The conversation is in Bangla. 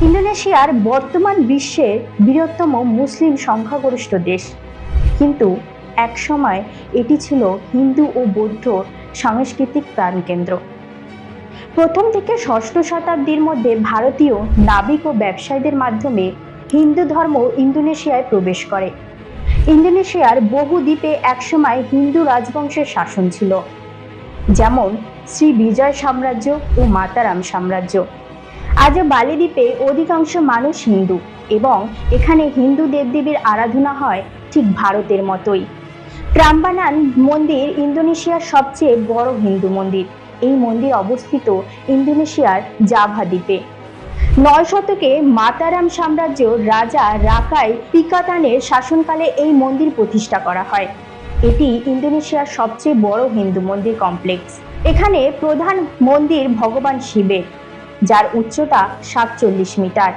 ইন্দোনেশিয়ার বর্তমান বিশ্বের বৃহত্তম মুসলিম সংখ্যাগরিষ্ঠ দেশ, কিন্তু একসময় এটি ছিল হিন্দু ও বৌদ্ধ সাংস্কৃতিক প্রাণকেন্দ্র। প্রথম থেকে ষষ্ঠ শতাব্দীর মধ্যে ভারতীয় নাবিক ও ব্যবসায়ীদের মাধ্যমে হিন্দু ধর্ম ইন্দোনেশিয়ায় প্রবেশ করে। ইন্দোনেশিয়ার বহু দ্বীপে একসময় হিন্দু রাজবংশের শাসন ছিল, যেমন শ্রী বিজয় সাম্রাজ্য ও মাতারাম সাম্রাজ্য। আজও বালি দ্বীপে অধিকাংশ মানুষ হিন্দু এবং এখানে হিন্দু দেবদেবীর আরাধনা হয় ঠিক ভারতের মতোই। প্রাম্বানান মন্দির ইন্দোনেশিয়ার সবচেয়ে বড় হিন্দু মন্দির। এই মন্দির অবস্থিত ইন্দোনেশিয়ার জাভা দ্বীপে। 9 শতকে মাতারাম সাম্রাজ্য রাজা রাকাই পিকাতানের শাসনকালে এই মন্দির প্রতিষ্ঠা করা হয়। এটি ইন্দোনেশিয়ার সবচেয়ে বড় হিন্দু মন্দির কমপ্লেক্স। এখানে প্রধান মন্দির ভগবান শিবের, যার উচ্চতা 47 মিটার।